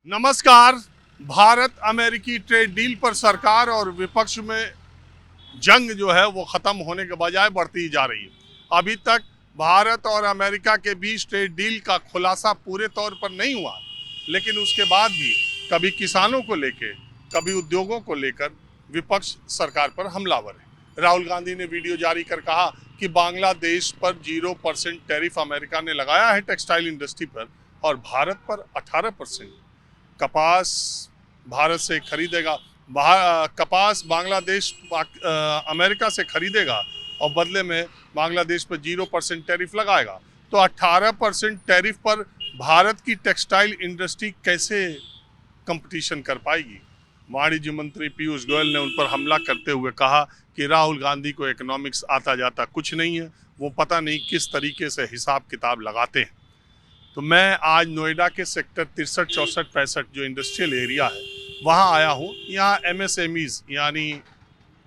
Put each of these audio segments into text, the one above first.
नमस्कार। भारत अमेरिकी trade deal पर सरकार और विपक्ष में जंग जो है वो खत्म होने के बजाय बढ़ती ही जा रही है। अभी तक भारत और अमेरिका के बीच ट्रेड डील का खुलासा पूरे तौर पर नहीं हुआ, लेकिन उसके बाद भी कभी किसानों को लेकर, कभी उद्योगों को लेकर विपक्ष सरकार पर हमलावर है। राहुल गांधी ने वीडियो जारी कर कहा कि बांग्लादेश पर 0% टैरिफ अमेरिका ने लगाया है टेक्सटाइल इंडस्ट्री पर, और भारत पर 18%। कपास भारत से खरीदेगा, कपास बांग्लादेश अमेरिका से खरीदेगा और बदले में बांग्लादेश पर 0% टैरिफ लगाएगा। तो 18% टैरिफ पर भारत की टेक्सटाइल इंडस्ट्री कैसे कंपटीशन कर पाएगी? वाणिज्य मंत्री पीयूष गोयल ने उन पर हमला करते हुए कहा कि राहुल गांधी को इकोनॉमिक्स आता जाता कुछ नहीं है, वो पता नहीं किस तरीके से हिसाब किताब लगाते हैं। तो मैं आज नोएडा के सेक्टर 63, 64, 65 जो इंडस्ट्रियल एरिया है वहाँ आया हूँ। यहाँ MSMEs यानी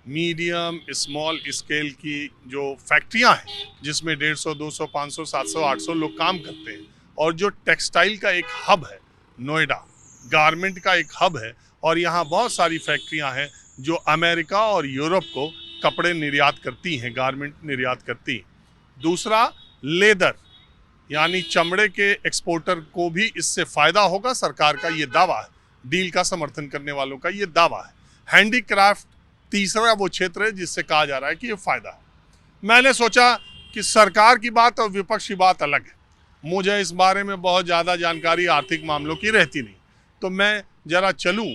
मीडियम स्मॉल स्केल की जो फैक्ट्रियाँ हैं, जिसमें 150, 200, 500, 700, 800 लोग काम करते हैं, और जो टेक्सटाइल का एक हब है नोएडा, गारमेंट का एक हब है, और यहाँ बहुत सारी फैक्ट्रियाँ हैं जो अमेरिका और यूरोप को कपड़े निर्यात करती हैं, गारमेंट निर्यात करती हैं। दूसरा, लेदर यानी चमड़े के एक्सपोर्टर को भी इससे फायदा होगा, सरकार का ये दावा है, डील का समर्थन करने वालों का ये दावा है। हैंडीक्राफ्ट तीसरा वो क्षेत्र है जिससे कहा जा रहा है कि ये फायदा है। मैंने सोचा कि सरकार की बात और विपक्ष की बात अलग है। मुझे इस बारे में बहुत ज़्यादा जानकारी आर्थिक मामलों की रहती नहीं, तो मैं जरा चलूँ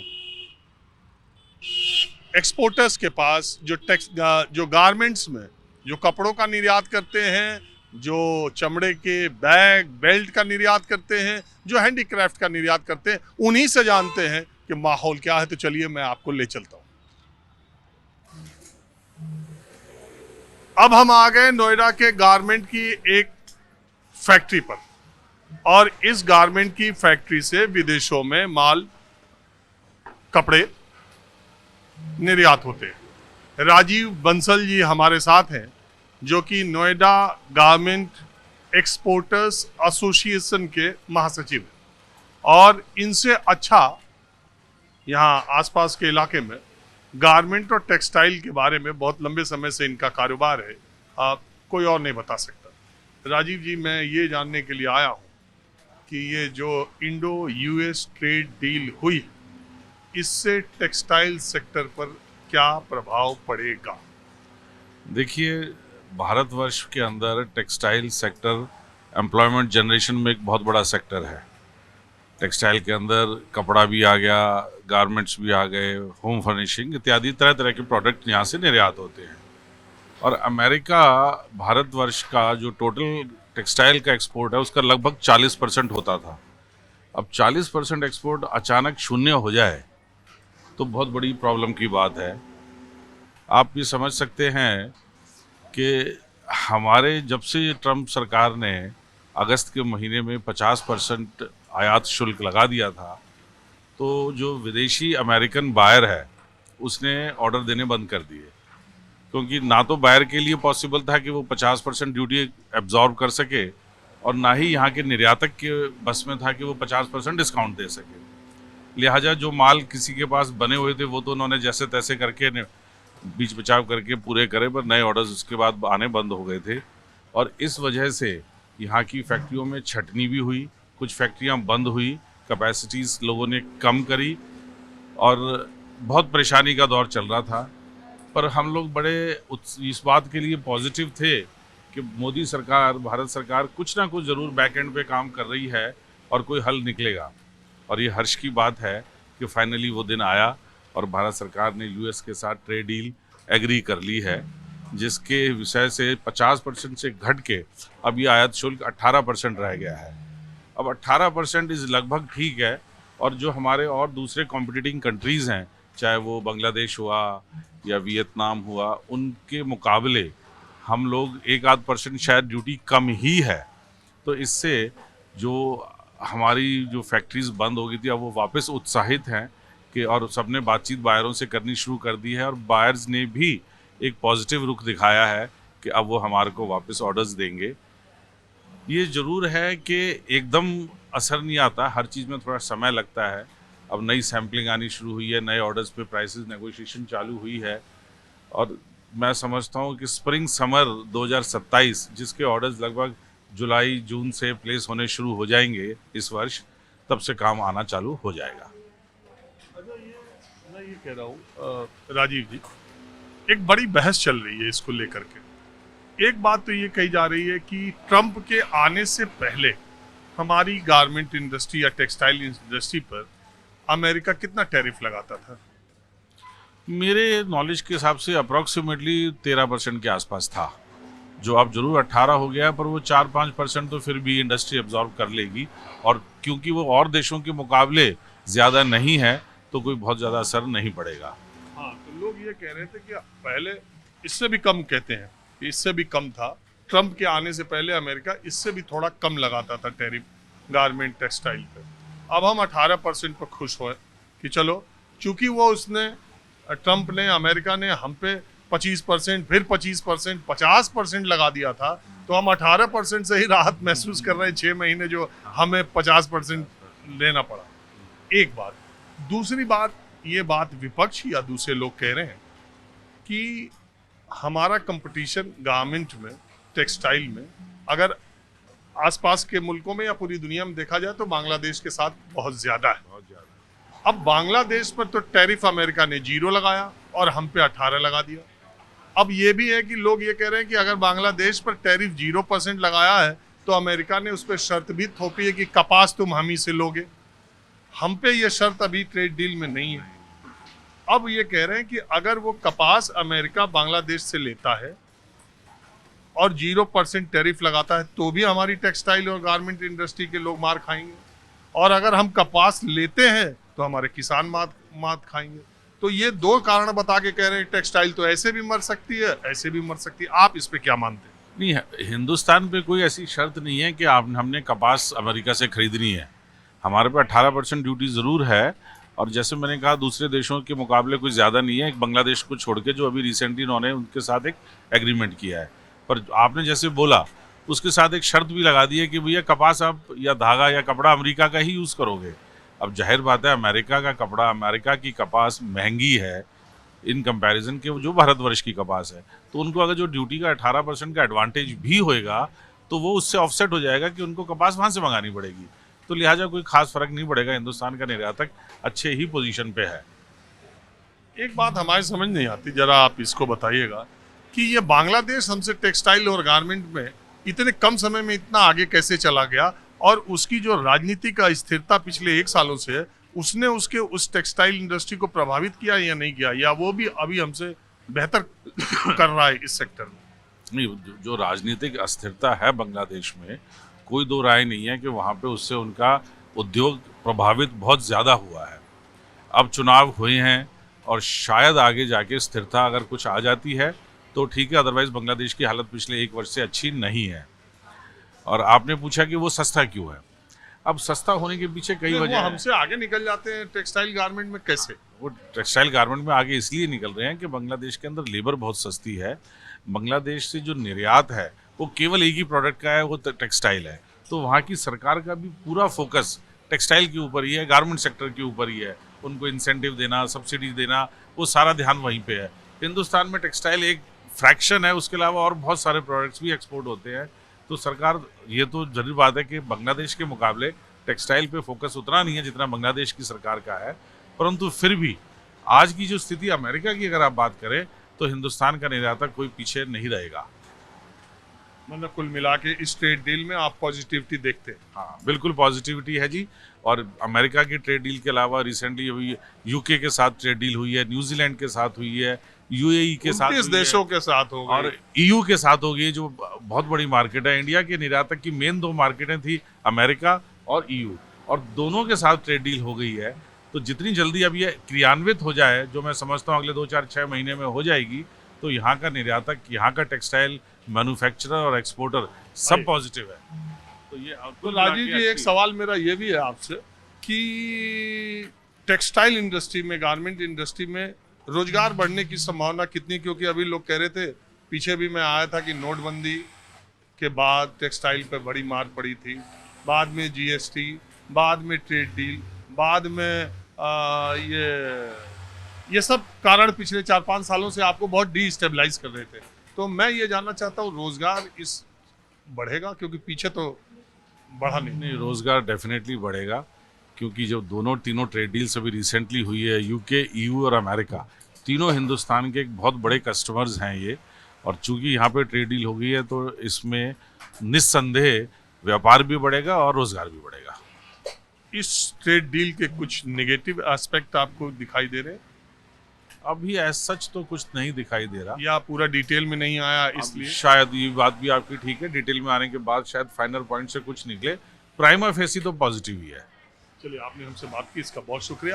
एक्सपोर्टर्स के पास, जो गारमेंट्स में जो कपड़ों का निर्यात करते हैं, जो चमड़े के बैग बेल्ट का निर्यात करते हैं, जो हैंडीक्राफ्ट का निर्यात करते हैं, उन्हीं से जानते हैं कि माहौल क्या है। तो चलिए मैं आपको ले चलता हूं। अब हम आ गए नोएडा के गारमेंट की एक फैक्ट्री पर, और इस गारमेंट की फैक्ट्री से विदेशों में माल, कपड़े निर्यात होते हैं। राजीव बंसल जी हमारे साथ हैं, जो कि नोएडा गारमेंट एक्सपोर्टर्स एसोसिएशन के महासचिव हैं, और इनसे अच्छा यहाँ आसपास के इलाके में गारमेंट और टेक्सटाइल के बारे में बहुत लंबे समय से इनका कारोबार है, कोई और नहीं बता सकता। राजीव जी, मैं ये जानने के लिए आया हूँ कि ये जो इंडो US ट्रेड डील हुई, इससे टेक्सटाइल सेक्टर पर क्या प्रभाव पड़ेगा? देखिए, भारतवर्ष के अंदर टेक्सटाइल सेक्टर एम्प्लॉयमेंट जनरेशन में एक बहुत बड़ा सेक्टर है। टेक्सटाइल के अंदर कपड़ा भी आ गया, गारमेंट्स भी आ गए, होम फर्निशिंग इत्यादि तरह तरह के प्रोडक्ट यहाँ से निर्यात होते हैं। और अमेरिका भारतवर्ष का जो टोटल टेक्सटाइल का एक्सपोर्ट है उसका लगभग 40% होता था। अब 40% एक्सपोर्ट अचानक शून्य हो जाए तो बहुत बड़ी प्रॉब्लम की बात है। आप ये समझ सकते हैं कि हमारे जब से ट्रंप सरकार ने अगस्त के महीने में 50% आयात शुल्क लगा दिया था, तो जो विदेशी अमेरिकन बायर है उसने ऑर्डर देने बंद कर दिए, क्योंकि ना तो बायर के लिए पॉसिबल था कि वो 50% ड्यूटी एब्जॉर्ब कर सके, और ना ही यहाँ के निर्यातक के बस में था कि वो 50% डिस्काउंट दे सके। लिहाजा जो माल किसी के पास बने हुए थे वो तो उन्होंने जैसे तैसे करके बीच बचाव करके पूरे करे, पर नए ऑर्डर्स उसके बाद आने बंद हो गए थे। और इस वजह से यहाँ की फैक्ट्रियों में छटनी भी हुई, कुछ फैक्ट्रियाँ बंद हुई, कैपेसिटीज़ लोगों ने कम करी, और बहुत परेशानी का दौर चल रहा था। पर हम लोग बड़े इस बात के लिए पॉजिटिव थे कि मोदी सरकार, भारत सरकार कुछ ना कुछ ज़रूर बैक एंड पे काम कर रही है और कोई हल निकलेगा। और ये हर्ष की बात है कि फाइनली वो दिन आया और भारत सरकार ने US के साथ ट्रेड डील एग्री कर ली है, जिसके विषय से 50% से घट के अब ये आयात शुल्क 18% रह गया है। अब 18% इस लगभग ठीक है, और जो हमारे और दूसरे कॉम्पिटिटिंग कंट्रीज़ हैं, चाहे वो बांग्लादेश हुआ या वियतनाम हुआ, उनके मुकाबले हम लोग 1-8% शायद ड्यूटी कम ही है। तो इससे जो हमारी जो फैक्ट्रीज़ बंद हो गई थी अब वो वापस उत्साहित हैं कि, और सबने बातचीत बायरों से करनी शुरू कर दी है, और बायर्स ने भी एक पॉजिटिव रुख दिखाया है कि अब वो हमारे को वापस ऑर्डर्स देंगे। ये ज़रूर है कि एकदम असर नहीं आता, हर चीज़ में थोड़ा समय लगता है। अब नई सैम्पलिंग आनी शुरू हुई है, नए ऑर्डर्स पे प्राइसेस नेगोशिएशन चालू हुई है, और मैं समझता हूँ कि स्प्रिंग समर 2027 जिसके ऑर्डर्स लगभग जुलाई जून से प्लेस होने शुरू हो जाएंगे इस वर्ष, तब से काम आना चालू हो जाएगा। मैं ये कह रहा हूँ राजीव जी, एक बड़ी बहस चल रही है इसको लेकर के। एक बात तो ये कही जा रही है कि ट्रंप के आने से पहले हमारी गारमेंट इंडस्ट्री या टेक्सटाइल इंडस्ट्री पर अमेरिका कितना टैरिफ लगाता था? मेरे नॉलेज के हिसाब से अप्रॉक्सीमेटली 13% के आसपास था, जो अब जरूर 18 हो गया, पर वो 4-5% तो फिर भी इंडस्ट्री एब्जॉर्ब कर लेगी, और क्योंकि वो और देशों के मुकाबले ज़्यादा नहीं है तो कोई बहुत ज़्यादा असर नहीं पड़ेगा। हाँ, तो लोग ये कह रहे थे कि पहले इससे भी कम, कहते हैं कि इससे भी कम था। ट्रंप के आने से पहले अमेरिका इससे भी थोड़ा कम लगाता था टैरिफ गारमेंट टेक्सटाइल पे। अब हम 18% पर खुश हुए कि चलो, चूंकि वो उसने ट्रंप ने, अमेरिका ने हम पे 25%, फिर 25%, 50% लगा दिया था, तो हम 18% से ही राहत महसूस कर रहे हैं 6 महीने जो हमें 50% लेना पड़ा। एक बात। दूसरी बात, ये बात विपक्ष या दूसरे लोग कह रहे हैं कि हमारा कंपटीशन गारमेंट में, टेक्सटाइल में, अगर आसपास के मुल्कों में या पूरी दुनिया में देखा जाए तो बांग्लादेश के साथ बहुत ज़्यादा है। अब बांग्लादेश पर तो टैरिफ अमेरिका ने 0 लगाया और हम पे 18 लगा दिया। अब ये भी है कि लोग ये कह रहे हैं कि अगर बांग्लादेश पर टैरिफ 0% लगाया है तो अमेरिका ने उस पर शर्त भी थोपी है कि कपास तुम हम ही से लोगे। हम पे ये शर्त अभी ट्रेड डील में नहीं है। अब ये कह रहे हैं कि अगर वो कपास अमेरिका बांग्लादेश से लेता है और 0% टैरिफ लगाता है तो भी हमारी टेक्सटाइल और गारमेंट इंडस्ट्री के लोग मार खाएंगे, और अगर हम कपास लेते हैं तो हमारे किसान मात खाएंगे। तो ये 2 कारण बता के कह रहे हैं टेक्सटाइल तो ऐसे भी मर सकती है, ऐसे भी मर सकती है। आप इस पे क्या मानते हैं? नहीं, हिंदुस्तान पे कोई ऐसी शर्त नहीं है कि हमने कपास अमेरिका से खरीदनी है। हमारे पे 18% ड्यूटी ज़रूर है, और जैसे मैंने कहा दूसरे देशों के मुकाबले कुछ ज़्यादा नहीं है, एक बांग्लादेश को छोड़ के, जो अभी रिसेंटली उन्होंने उनके साथ एक एग्रीमेंट किया है। पर आपने जैसे बोला उसके साथ एक शर्त भी लगा दी है कि भैया कपास आप या धागा या कपड़ा अमेरिका का ही यूज़ करोगे। अब जाहिर बात है अमेरिका का कपड़ा, अमेरिका की कपास महंगी है इन कंपैरिजन के जो भारतवर्ष की कपास है, तो उनको अगर जो ड्यूटी का 18% का एडवांटेज भी होएगा तो वो उससे ऑफसेट हो जाएगा कि उनको कपास वहाँ से मंगानी पड़ेगी। तो लिहाजा कोई खास फर्क नहीं पड़ेगा, हिंदुस्तान का निर्यातक अच्छे ही पोजीशन पे है। एक बात हमारी समझ नहीं आती, जरा आप इसको बताइएगा कि ये बांग्लादेश हमसे टेक्सटाइल और गारमेंट में इतने कम समय में इतना आगे कैसे चला गया, और उसकी जो राजनीतिक अस्थिरता पिछले 1 सालों से है, उसने उस टेक्सटाइल इंडस्ट्री को प्रभावित किया या नहीं किया, या वो भी अभी हमसे बेहतर कर रहा है इस सेक्टर में? नहीं, जो राजनीतिक अस्थिरता है बांग्लादेश में, कोई 2 राय नहीं है कि वहाँ पे उससे उनका उद्योग प्रभावित बहुत ज़्यादा हुआ है। अब चुनाव हुए हैं और शायद आगे जाके स्थिरता अगर कुछ आ जाती है तो ठीक है, अदरवाइज बांग्लादेश की हालत पिछले 1 वर्ष से अच्छी नहीं है। और आपने पूछा कि वो सस्ता क्यों है। अब सस्ता होने के पीछे कई वजह हैं। हमसे आगे निकल जाते हैं टेक्सटाइल गारमेंट में कैसे? वो टेक्सटाइल गारमेंट में आगे इसलिए निकल रहे हैं कि बांग्लादेश के अंदर लेबर बहुत सस्ती है। बांग्लादेश से जो निर्यात है वो केवल एक ही प्रोडक्ट का है, वो टेक्सटाइल है। तो वहाँ की सरकार का भी पूरा फोकस टेक्सटाइल के ऊपर ही है, गारमेंट सेक्टर के ऊपर ही है। उनको इंसेंटिव देना, सब्सिडी देना, वो सारा ध्यान वहीं पे है। हिंदुस्तान में टेक्सटाइल एक फ्रैक्शन है, उसके अलावा और बहुत सारे प्रोडक्ट्स भी एक्सपोर्ट होते हैं। तो सरकार, ये तो जरूर बात है कि बांग्लादेश के मुकाबले टेक्सटाइल पे फोकस उतना नहीं है जितना बांग्लादेश की सरकार का है, परंतु फिर भी आज की जो स्थिति अमेरिका की अगर आप बात करें तो हिंदुस्तान का निर्यातक कोई पीछे नहीं रहेगा। मतलब कुल मिला के इस ट्रेड डील में आप पॉजिटिविटी देखते हैं? हाँ, बिल्कुल पॉजिटिविटी है जी। और अमेरिका की ट्रेड डील के अलावा रिसेंटली अभी यूके के साथ ट्रेड डील हुई है, न्यूजीलैंड के साथ हुई है, यूएई के साथ, 29 देशों के साथ हो गई, और ईयू के साथ हो गई, जो बहुत बड़ी मार्केट है। इंडिया के निर्यातक की मेन 2 मार्केटें थी, अमेरिका और ईयू, और दोनों के साथ ट्रेड डील हो गई है। तो जितनी जल्दी अब ये क्रियान्वित हो जाए, जो मैं समझता हूँ अगले 2-4-6 महीने में हो जाएगी, तो यहाँ का निर्यातक, यहाँ का टेक्सटाइल मैन्युफैक्चरर और एक्सपोर्टर सब पॉजिटिव है। तो ये तो राजीव जी, एक सवाल मेरा ये भी है आपसे कि टेक्सटाइल इंडस्ट्री में, गारमेंट इंडस्ट्री में रोजगार बढ़ने की संभावना कितनी? क्योंकि अभी लोग कह रहे थे, पीछे भी मैं आया था कि नोटबंदी के बाद टेक्सटाइल पे बड़ी मार पड़ी थी, बाद में जीएसटी, बाद में ट्रेड डील, बाद में ये सब कारण पिछले 4-5 सालों से आपको बहुत डीस्टेबलाइज कर रहे थे। तो मैं ये जानना चाहता हूँ रोजगार इस बढ़ेगा, क्योंकि पीछे तो बढ़ा नहीं। रोजगार डेफिनेटली बढ़ेगा, क्योंकि जो तीनों ट्रेड डील्स अभी रिसेंटली हुई है, यूके, ईयू और अमेरिका, तीनों हिंदुस्तान के एक बहुत बड़े कस्टमर्स हैं ये। और चूंकि यहाँ पे ट्रेड डील हो गई है तो इसमें निस्संदेह व्यापार भी बढ़ेगा और रोजगार भी बढ़ेगा। इस ट्रेड डील के कुछ नेगेटिव एस्पेक्ट आपको दिखाई दे रहे हैं? अभी एज सच तो कुछ नहीं दिखाई दे रहा, या पूरा डिटेल में नहीं आया इसलिए? शायद ये बात भी आपकी ठीक है, डिटेल में आने के बाद शायद फाइनल पॉइंट से कुछ निकले। प्राइमा फेसी तो पॉजिटिव ही है। चलिए, आपने हमसे बात की, इसका बहुत शुक्रिया।